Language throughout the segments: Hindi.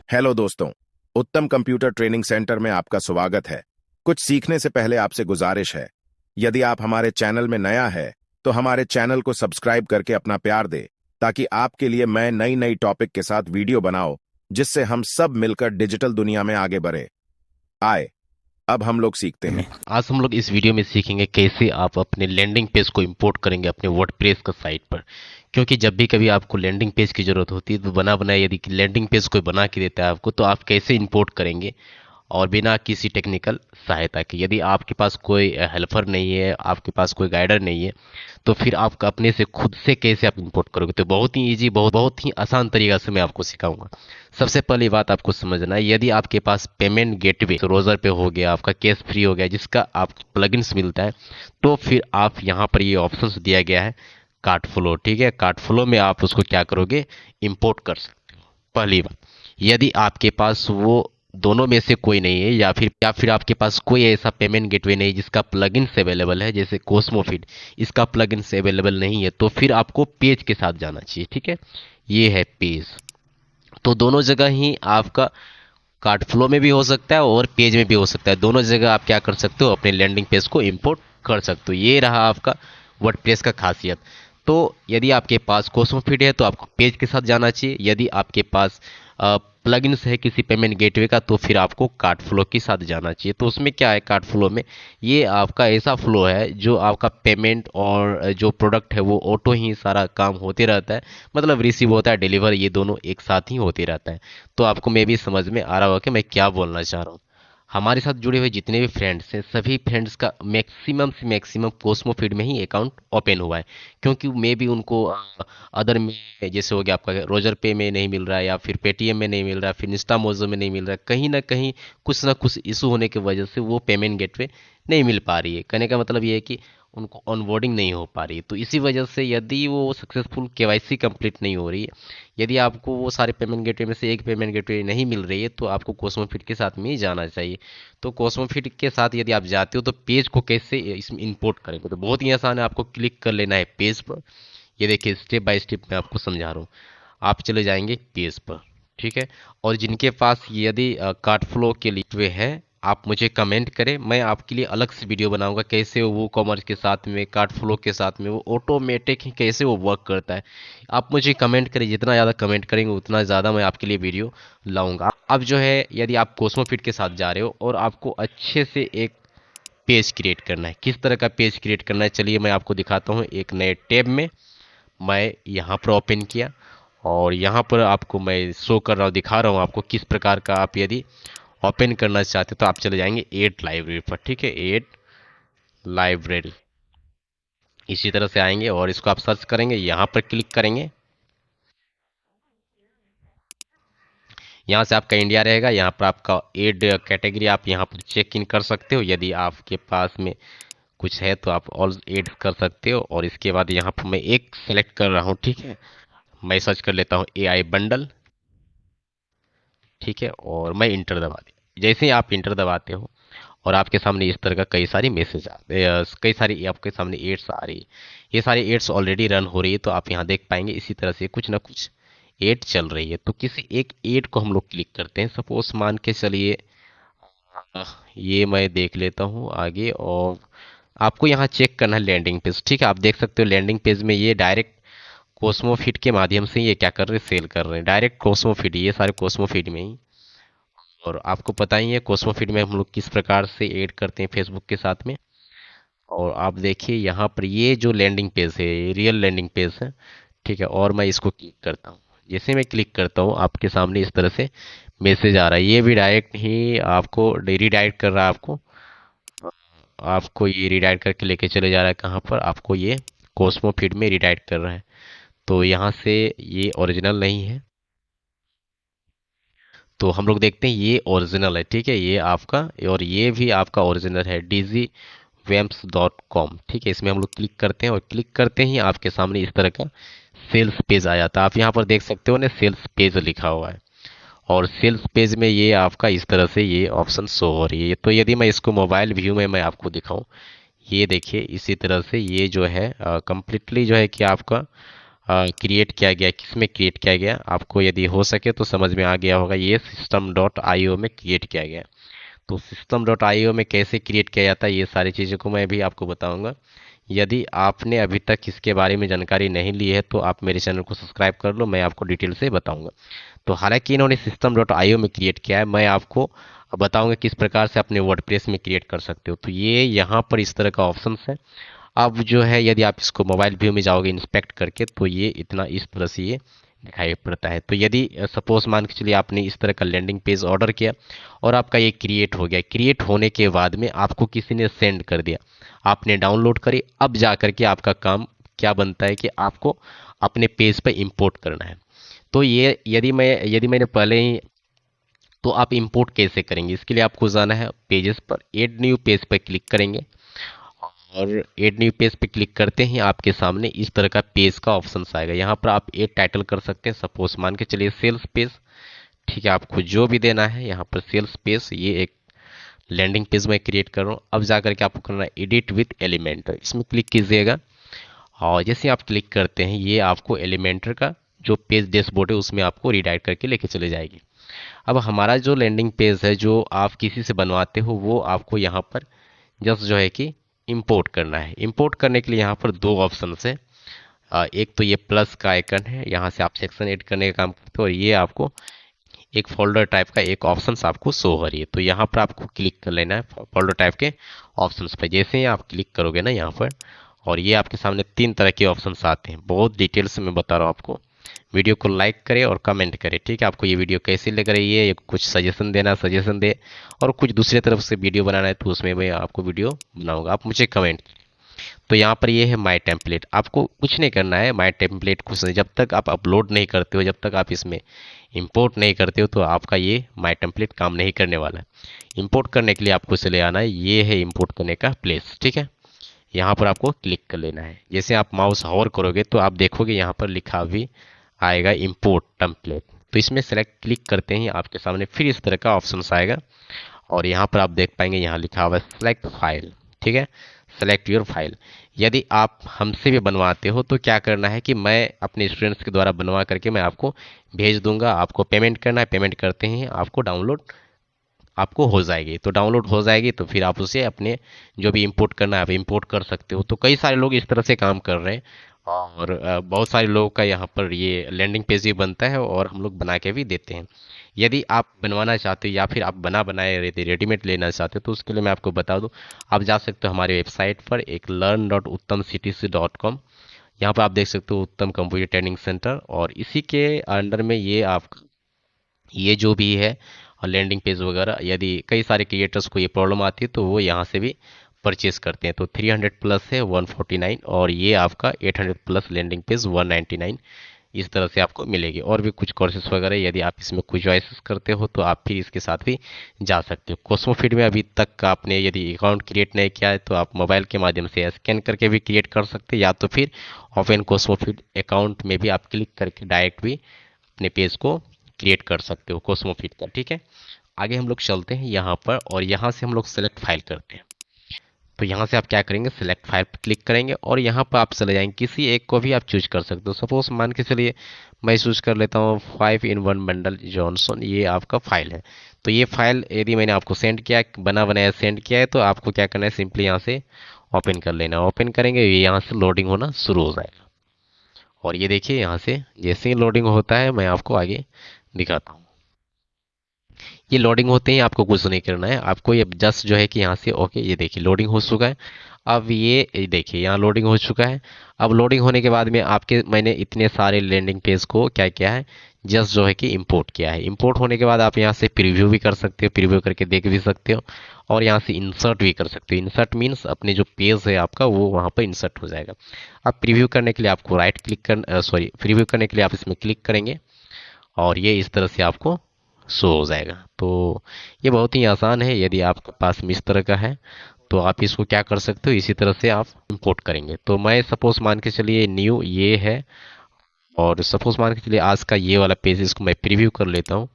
हेलो दोस्तों। उत्तम कंप्यूटर ट्रेनिंग सेंटर में आपका स्वागत है। कुछ सीखने से पहले आपसे गुजारिश है, यदि आप हमारे चैनल में नया है तो हमारे चैनल को सब्सक्राइब करके अपना प्यार दे, ताकि आपके लिए मैं नई नई टॉपिक के साथ वीडियो बनाऊं, जिससे हम सब मिलकर डिजिटल दुनिया में आगे बढ़े। आए, अब हम लोग सीखते हैं। आज हम लोग इस वीडियो में सीखेंगे कैसे आप अपने लैंडिंग पेज को इंपोर्ट करेंगे अपने वर्डप्रेस का साइट पर। क्योंकि जब भी कभी आपको लैंडिंग पेज की जरूरत होती है तो बना बनाया यदि लैंडिंग पेज कोई बना के देता है आपको, तो आप कैसे इंपोर्ट करेंगे और बिना किसी टेक्निकल सहायता के। यदि आपके पास कोई हेल्पर नहीं है, आपके पास कोई गाइडर नहीं है, तो फिर आप अपने से खुद से कैसे आप इंपोर्ट करोगे। तो बहुत ही इजी, बहुत बहुत ही आसान तरीका से मैं आपको सिखाऊंगा। सबसे पहली बात आपको समझना है, यदि आपके पास पेमेंट गेटवे तो रोजर पे हो गया, आपका कैश फ्री हो गया, जिसका आपको प्लगइन्स मिलता है, तो फिर आप यहाँ पर ये ऑप्शंस दिया गया है कार्ट फ्लो। ठीक है, कार्ट फ्लो में आप उसको क्या करोगे, इंपोर्ट कर सकते हो। पहली बात, यदि आपके पास वो दोनों में से कोई नहीं है, या फिर आपके पास कोई ऐसा पेमेंट गेटवे नहीं जिसका प्लगइन्स अवेलेबल है, जैसे कोस्मोफिट, इसका प्लगइन्स अवेलेबल नहीं है, तो फिर आपको पेज के साथ जाना चाहिए। ठीक है, ये है पेज। तो दोनों जगह ही आपका कार्ड फ्लो में भी हो सकता है और पेज में भी हो सकता है। दोनों जगह आप क्या कर सकते हो, अपने लैंडिंग पेज को इंपोर्ट कर सकते हो। ये रहा आपका वर्डप्रेस का खासियत। तो यदि आपके पास कोस्मोफिट है तो आपको पेज के साथ जाना चाहिए। यदि आपके पास प्लगइन्स है किसी पेमेंट गेटवे का, तो फिर आपको कार्ड फ्लो के साथ जाना चाहिए। तो उसमें क्या है, कार्ड फ्लो में ये आपका ऐसा फ्लो है जो आपका पेमेंट और जो प्रोडक्ट है वो ऑटो ही सारा काम होते रहता है। मतलब रिसीव होता है, डिलीवर, ये दोनों एक साथ ही होते रहता है। तो आपको मे भी समझ में आ रहा होगा कि मैं क्या बोलना चाह रहा हूँ। हमारे साथ जुड़े हुए जितने भी फ्रेंड्स हैं, सभी फ्रेंड्स का मैक्सिमम से मैक्सिमम कोस्मोफिट में ही अकाउंट ओपन हुआ है। क्योंकि मे भी उनको अदर में, जैसे हो गया आपका रोजर पे में नहीं मिल रहा है, या फिर पेटीएम में नहीं मिल रहा है, फिर इंस्टा मोजो में नहीं मिल रहा है, कहीं ना कहीं कुछ ना कुछ इशू होने की वजह से वो पेमेंट गेटवे नहीं मिल पा रही है। कहने का मतलब ये है कि उनको ऑनबोर्डिंग नहीं हो पा रही है। तो इसी वजह से यदि वो सक्सेसफुल केवाईसी कंप्लीट नहीं हो रही है, यदि आपको वो सारे पेमेंट गेटवे में से एक पेमेंट गेटवे नहीं मिल रही है, तो आपको कोस्मोफिट के साथ में ही जाना चाहिए। तो कोस्मोफिट के साथ यदि आप जाते हो तो पेज को कैसे इसमें इंपोर्ट करेंगे, तो बहुत ही आसान है। आपको क्लिक कर लेना है पेज पर। ये देखिए, स्टेप बाय स्टेप मैं आपको समझा रहा हूँ। आप चले जाएंगे पेज पर। ठीक है, और जिनके पास यदि कार्ड फ्लो के लिए वे है, आप मुझे कमेंट करें, मैं आपके लिए अलग से वीडियो बनाऊंगा कैसे वो कॉमर्स के साथ में, कार्ड फ्लो के साथ में वो ऑटोमेटिक ही कैसे वो वर्क करता है। आप मुझे कमेंट करें, जितना ज़्यादा कमेंट करेंगे उतना ज़्यादा मैं आपके लिए वीडियो लाऊंगा। अब जो है, यदि आप कोस्मोफिट के साथ जा रहे हो और आपको अच्छे से एक पेज क्रिएट करना है, किस तरह का पेज क्रिएट करना है, चलिए मैं आपको दिखाता हूँ। एक नए टैब में मैं यहाँ पर ओपन किया और यहाँ पर आपको मैं शो कर रहा हूँ, दिखा रहा हूँ आपको किस प्रकार का आप यदि ओपन करना चाहते हो, तो आप चले जाएंगे एड लाइब्रेरी पर। ठीक है, एड लाइब्रेरी, इसी तरह से आएंगे और इसको आप सर्च करेंगे, यहाँ पर क्लिक करेंगे। यहाँ से आपका इंडिया रहेगा, यहाँ पर आपका एड कैटेगरी आप यहाँ पर चेक इन कर सकते हो। यदि आपके पास में कुछ है तो आप ऑल एड कर सकते हो। और इसके बाद यहाँ पर मैं एक सेलेक्ट कर रहा हूँ। ठीक है, मैं सर्च कर लेता हूँ एआई बंडल। ठीक है, और मैं इंटर दबा दिया। जैसे ही आप इंटर दबाते हो और आपके सामने इस तरह का कई सारी मैसेज आते, कई सारी आपके सामने एड्स आ रही है। ये सारी एड्स ऑलरेडी रन हो रही है, तो आप यहाँ देख पाएंगे इसी तरह से कुछ ना कुछ एड चल रही है। तो किसी एक एड को हम लोग क्लिक करते हैं। सपोज मान के चलिए ये मैं देख लेता हूँ आगे। और आपको यहाँ चेक करना है लैंडिंग पेज। ठीक है, आप देख सकते हो लैंडिंग पेज में ये डायरेक्ट कोस्मोफिट के माध्यम से ये क्या कर रहे हैं, सेल कर रहे हैं डायरेक्ट कोस्मोफिट, ये सारे कोस्मोफिट में ही। और आपको पता ही है कोस्मोफिट में हम लोग किस प्रकार से ऐड करते हैं फेसबुक के साथ में। और आप देखिए यहाँ पर ये जो लैंडिंग पेज है, ये रियल लैंडिंग पेज है। ठीक है, और मैं इसको क्लिक करता हूँ। जैसे मैं क्लिक करता हूँ आपके सामने इस तरह से मैसेज आ रहा है। ये भी डायरेक्ट ही आपको रीडायरेक्ट कर रहा है। आपको ये रीडायरेक्ट करके लेके चले जा रहा है कहाँ पर, आपको ये कोस्मोफिट में रीडायरेक्ट कर रहा है। तो यहाँ से ये ओरिजिनल नहीं है, तो हम लोग देखते हैं ये ओरिजिनल है। ठीक है, ये आपका, और ये भी आपका ओरिजिनल है, dgwamps.com। ठीक है, इसमें हम लोग क्लिक करते हैं और क्लिक करते ही आपके सामने इस तरह का सेल्स पेज आ जाता है। आप यहाँ पर देख सकते हो ना, सेल्स पेज लिखा हुआ है। और सेल्स पेज में ये आपका इस तरह से ये ऑप्शन शो हो रही है। तो यदि मैं इसको मोबाइल व्यू में मैं आपको दिखाऊं, ये देखिए इसी तरह से ये जो है कंप्लीटली जो है कि आपका क्रिएट किया गया, किस में क्रिएट किया गया, आपको यदि हो सके तो समझ में आ गया होगा। ये system.io में क्रिएट किया गया। तो system.io में कैसे क्रिएट किया जाता है, ये सारी चीज़ों को मैं भी आपको बताऊंगा। यदि आपने अभी तक इसके बारे में जानकारी नहीं ली है तो आप मेरे चैनल को सब्सक्राइब कर लो, मैं आपको डिटेल से बताऊंगा। तो हालांकि इन्होंने system.io में क्रिएट किया है, मैं आपको बताऊंगा किस प्रकार से अपने वर्डप्रेस में क्रिएट कर सकते हो। तो ये यहाँ पर इस तरह का ऑप्शन है। अब जो है यदि आप इसको मोबाइल व्यू में जाओगे इंस्पेक्ट करके तो ये इतना इस तरह से ये दिखाई पड़ता है। तो यदि सपोज मान के चलिए आपने इस तरह का लैंडिंग पेज ऑर्डर किया और आपका ये क्रिएट हो गया, क्रिएट होने के बाद में आपको किसी ने सेंड कर दिया, आपने डाउनलोड करी, अब जा करके आपका काम क्या बनता है कि आपको अपने पेज पर इंपोर्ट करना है। तो ये यदि मैंने पहले ही, तो आप इंपोर्ट कैसे करेंगे, इसके लिए आपको जाना है पेजेस पर, एड न्यू पेज पर क्लिक करेंगे और एड न्यू पेज पे क्लिक करते ही आपके सामने इस तरह का पेज का ऑप्शन आएगा। यहाँ पर आप एड टाइटल कर सकते हैं, सपोज मान के चलिए सेल्स पेज, ठीक है, आपको जो भी देना है यहाँ पर सेल्स पेज, ये एक लैंडिंग पेज मैं क्रिएट कर रहा हूँ। अब जा करके आपको करना है एडिट विथ एलिमेंटर, इसमें क्लिक कीजिएगा और जैसे आप क्लिक करते हैं ये आपको एलिमेंटर का जो पेज डैशबोर्ड है उसमें आपको रीडायरेक्ट करके लेके चले जाएगी। अब हमारा जो लैंडिंग पेज है जो आप किसी से बनवाते हो वो आपको यहाँ पर जस्ट जो है कि इंपोर्ट करना है। इंपोर्ट करने के लिए यहाँ पर दो ऑप्शन है। एक तो ये प्लस का आइकन है, यहाँ से आप सेक्शन ऐड करने का काम करते हो और ये आपको एक फोल्डर टाइप का एक ऑप्शन आपको शो हो रही है। तो यहाँ पर आपको क्लिक कर लेना है फोल्डर टाइप के ऑप्शंस पर। जैसे ही आप क्लिक करोगे ना यहाँ पर, और ये आपके सामने तीन तरह के ऑप्शंस आते हैं, बहुत डिटेल से मैं बता रहा हूँ आपको। वीडियो को लाइक करें और कमेंट करें, ठीक है। आपको ये वीडियो कैसी लग रही है, ये कुछ सजेशन देना सजेशन दे, और कुछ दूसरी तरफ से वीडियो बनाना है तो उसमें मैं आपको वीडियो बनाऊंगा, आप मुझे कमेंट। तो यहाँ पर ये है माय टेम्पलेट, आपको कुछ नहीं करना है। माय टेम्पलेट कुछ नहीं, जब तक आप अपलोड नहीं करते हो, जब तक आप इसमें इंपोर्ट नहीं करते हो तो आपका ये माय टेम्पलेट काम नहीं करने वाला है। इंपोर्ट करने के लिए आपको चले आना है, ये है इंपोर्ट करने का प्लेस, ठीक है। यहाँ पर आपको क्लिक कर लेना है। जैसे आप माउस होवर करोगे तो आप देखोगे यहाँ पर लिखा भी आएगा इंपोर्ट टेम्पलेट। तो इसमें सेलेक्ट क्लिक करते ही आपके सामने फिर इस तरह का ऑप्शन आएगा और यहाँ पर आप देख पाएंगे यहाँ लिखा हुआ है सेलेक्ट फाइल, ठीक है, सेलेक्ट योर फाइल। यदि आप हमसे भी बनवाते हो तो क्या करना है कि मैं अपने स्टूडेंट्स के द्वारा बनवा करके मैं आपको भेज दूंगा, आपको पेमेंट करना है, पेमेंट करते ही आपको डाउनलोड आपको हो जाएगी। तो डाउनलोड हो जाएगी तो फिर आप उसे अपने जो भी इंपोर्ट करना है आप इंपोर्ट कर सकते हो। तो कई सारे लोग इस तरह से काम कर रहे हैं और बहुत सारे लोगों का यहाँ पर ये लैंडिंग पेज भी बनता है और हम लोग बना के भी देते हैं। यदि आप बनवाना चाहते हो या फिर आप बना बनाए यदि रेडीमेड लेना चाहते हो तो उसके लिए मैं आपको बता दूं, आप जा सकते हो हमारे वेबसाइट पर एक learn.uttamctc.com। यहाँ पर आप देख सकते हो उत्तम कंप्यूटर ट्रेनिंग सेंटर, और इसी के अंडर में ये आप ये जो भी है और लैंडिंग पेज वगैरह, यदि कई सारे क्रिएटर्स को ये प्रॉब्लम आती है तो वो यहाँ से भी परचेज करते हैं। तो 300 प्लस है 149 और ये आपका 800 प्लस लैंडिंग पेज 199, इस तरह से आपको मिलेगी। और भी कुछ कोर्सेज वगैरह यदि आप इसमें कुछ चॉइसेस करते हो तो आप फिर इसके साथ भी जा सकते हो। कॉस्मोफीड में अभी तक आपने यदि अकाउंट क्रिएट नहीं किया है तो आप मोबाइल के माध्यम से स्कैन करके भी क्रिएट कर सकते हैं, या तो फिर ओपन कॉस्मोफीड अकाउंट में भी आप क्लिक करके डायरेक्ट भी अपने पेज को क्रिएट कर सकते हो कॉस्मोफीड का, ठीक है। आगे हम लोग चलते हैं यहाँ पर और यहाँ से हम लोग सेलेक्ट फाइल करते हैं। तो यहाँ से आप क्या करेंगे, सेलेक्ट फाइल पर क्लिक करेंगे और यहाँ पर आप चले जाएंगे, किसी एक को भी आप चूज कर सकते हो। सपोज मान के चलिए मैं चूज कर लेता हूँ 5-in-1 बंडल जॉनसन, ये आपका फाइल है। तो ये फाइल यदि मैंने आपको सेंड किया, बना बनाया सेंड किया है, तो आपको क्या करना है, सिंपली यहाँ से ओपन कर लेना। ओपन करेंगे ये यहाँ से लोडिंग होना शुरू हो जाएगा और ये देखिए यहाँ से जैसे ही लोडिंग होता है मैं आपको आगे दिखाता हूँ। ये लोडिंग होते ही आपको कुछ नहीं करना है, आपको ये जस्ट जो है कि यहाँ से ओके, ये देखिए लोडिंग हो चुका है। अब ये देखिए यहाँ लोडिंग हो चुका है। अब लोडिंग होने के बाद में आपके मैंने इतने सारे लैंडिंग पेज को क्या किया है, जस्ट जो है कि इंपोर्ट किया है। इंपोर्ट होने के बाद आप यहाँ से प्रीव्यू भी कर सकते हो, प्रीव्यू करके देख भी सकते हो और यहाँ से इंसर्ट भी कर सकते हो। इंसर्ट मीन्स अपने जो पेज है आपका वो वहाँ पर इंसर्ट हो जाएगा। अब प्रीव्यू करने के लिए आपको राइट क्लिक कर सॉरी प्रीव्यू करने के लिए आप इसमें क्लिक करेंगे और ये इस तरह से आपको शो हो जाएगा। तो ये बहुत ही आसान है, यदि आपके पास में इस तरह का है तो आप इसको क्या कर सकते हो, इसी तरह से आप इंपोर्ट करेंगे। तो मैं सपोज मान के चलिए न्यू ये है और सपोज मान के चलिए आज का ये वाला पेज, इसको मैं प्रीव्यू कर लेता हूँ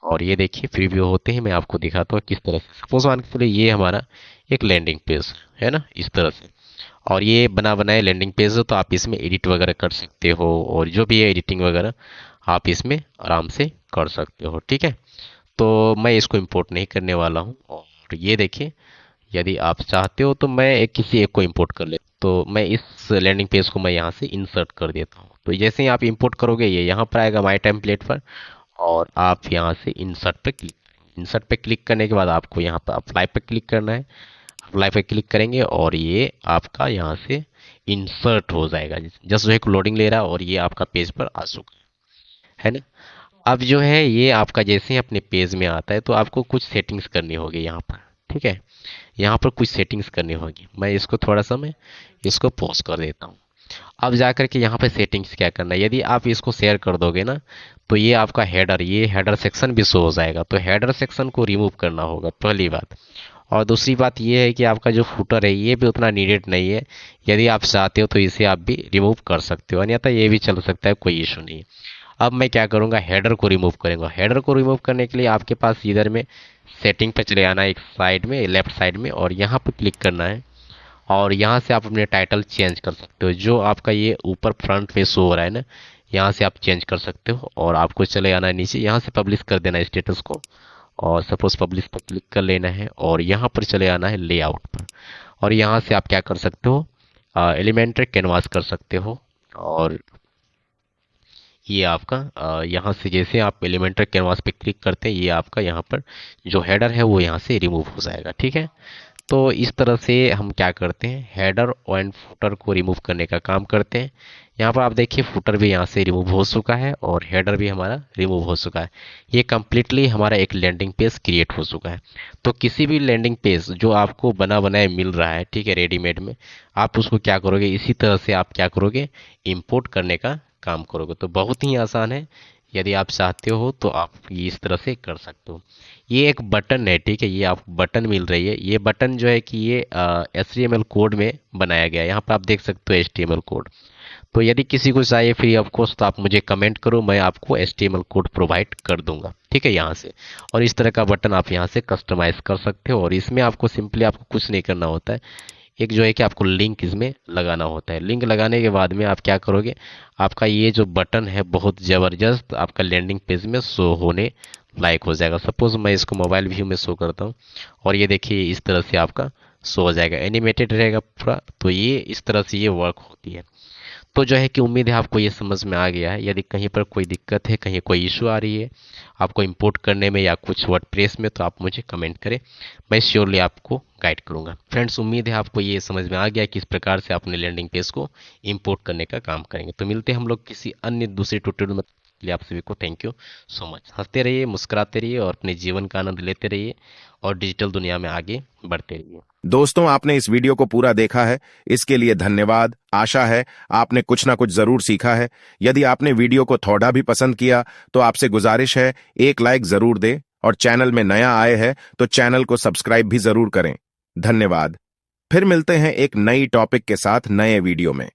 और ये देखिए प्रीव्यू होते ही मैं आपको दिखाता हूँ किस तरह से। सपोज मान के चलिए ये हमारा एक लैंडिंग पेज है ना, इस तरह से। और ये बना बनाए लैंडिंग पेज हो तो आप इसमें एडिट वगैरह कर सकते हो, और जो भी है एडिटिंग वगैरह आप इसमें आराम से कर सकते हो। ठीक है, तो मैं इसको इंपोर्ट नहीं करने वाला हूँ। और ये देखिए, यदि आप चाहते हो तो मैं किसी एक को इंपोर्ट कर ले, तो मैं इस लैंडिंग पेज को मैं यहाँ से इंसर्ट कर देता हूँ। तो जैसे ही आप इंपोर्ट करोगे ये यहाँ पर आएगा माई टेम्पलेट पर, और आप यहाँ से इंसर्ट पे क्लिक करने के बाद आपको यहाँ पर अप्लाई पे क्लिक करना है। अप्लाई पे क्लिक करेंगे और ये आपका यहाँ से इंसर्ट हो जाएगा। जस्ट जो है लोडिंग ले रहा है और ये आपका पेज पर आ चुका है ना। अब जो है ये आपका जैसे ही अपने पेज में आता है तो आपको कुछ सेटिंग्स करनी होगी यहाँ पर। ठीक है, यहाँ पर कुछ सेटिंग्स करनी होगी। मैं इसको थोड़ा सा मैं इसको पॉज कर देता हूँ। अब जाकर के यहाँ पे सेटिंग्स क्या करना है, यदि आप इसको शेयर कर दोगे ना तो ये आपका हेडर, ये हेडर सेक्शन भी शो हो जाएगा। तो हेडर सेक्शन को रिमूव करना होगा पहली बात। और दूसरी बात ये है कि आपका जो फुटर है ये भी उतना नीडेड नहीं है। यदि आप चाहते हो तो इसे आप भी रिमूव कर सकते हो, अन्यथा ये भी चल सकता है, कोई इशू नहीं है। अब मैं क्या करूँगा, हेडर को रिमूव करूँगा। हेडर को रिमूव करने के लिए आपके पास इधर में सेटिंग पे चले आना है, एक साइड में लेफ्ट साइड में, और यहाँ पर क्लिक करना है। और यहाँ से आप अपने टाइटल चेंज कर सकते हो, जो आपका ये ऊपर फ्रंट पे शो हो रहा है ना, यहाँ से आप चेंज कर सकते हो। और आपको चले आना है नीचे, यहाँ से पब्लिश कर देना है स्टेटस को, और सपोज पब्लिश पर क्लिक कर लेना है और यहाँ पर चले आना है लेआउट पर। और यहाँ से आप क्या कर सकते हो, एलिमेंट्री कैनवास कर सकते हो। और ये आपका यहाँ से जैसे आप एलिमेंट्री कैनवास पे क्लिक करते हैं ये आपका यहाँ पर जो हेडर है वो यहाँ से रिमूव हो जाएगा। ठीक है, तो इस तरह से हम क्या करते हैं, हेडर एंड फुटर को रिमूव करने का काम करते हैं। यहाँ पर आप देखिए फुटर भी यहाँ से रिमूव हो चुका है और हेडर भी हमारा रिमूव हो चुका है। ये कम्प्लीटली हमारा एक लैंडिंग पेज क्रिएट हो चुका है। तो किसी भी लैंडिंग पेज जो आपको बना बनाए मिल रहा है, ठीक है, रेडीमेड में, आप उसको क्या करोगे, इसी तरह से आप क्या करोगे, इम्पोर्ट करने का काम करोगे। तो बहुत ही आसान है, यदि आप चाहते हो तो आप ये इस तरह से कर सकते हो। ये एक बटन है, ठीक है, ये आपको बटन मिल रही है। ये बटन जो है कि ये HTML कोड में बनाया गया है। यहाँ पर आप देख सकते हो HTML कोड। तो यदि किसी को चाहिए फ्री ऑफ कॉस्ट तो आप मुझे कमेंट करो, मैं आपको HTML कोड प्रोवाइड कर दूंगा। ठीक है, यहाँ से। और इस तरह का बटन आप यहाँ से कस्टमाइज कर सकते हो। और इसमें आपको सिंपली आपको कुछ नहीं करना होता है, एक जो है कि आपको लिंक इसमें लगाना होता है। लिंक लगाने के बाद में आप क्या करोगे, आपका ये जो बटन है बहुत ज़बरदस्त आपका लैंडिंग पेज में शो होने लायक हो जाएगा। सपोज मैं इसको मोबाइल व्यू में शो करता हूँ और ये देखिए इस तरह से आपका शो हो जाएगा, एनिमेटेड रहेगा पूरा। तो ये इस तरह से ये वर्क होती है। तो जो है कि उम्मीद है आपको ये समझ में आ गया है। यदि कहीं पर कोई दिक्कत है, कहीं कोई इशू आ रही है आपको इंपोर्ट करने में या कुछ वर्डप्रेस में, तो आप मुझे कमेंट करें, मैं श्योरली आपको गाइड करूंगा। फ्रेंड्स, उम्मीद है आपको ये समझ में आ गया कि किस प्रकार से अपने लैंडिंग पेज को इंपोर्ट करने का काम करेंगे। तो मिलते हैं हम लोग किसी अन्य दूसरे ट्यूटोरियल में। लिए आप सभी को थैंक यू सो मच। हंसते रहिए, मुस्कुराते रहिए और अपने जीवन का आनंद लेते रहिए और डिजिटल दुनिया में आगे बढ़ते रहिए। दोस्तों, आपने इस वीडियो को पूरा देखा है, इसके लिए धन्यवाद। आशा है आपने कुछ ना कुछ जरूर सीखा है। यदि आपने वीडियो को थोड़ा भी पसंद किया तो आपसे गुजारिश है एक लाइक जरूर दें, और चैनल में नया आए हैं तो चैनल को सब्सक्राइब भी जरूर करें। धन्यवाद। फिर मिलते हैं एक नई टॉपिक के साथ नए वीडियो में।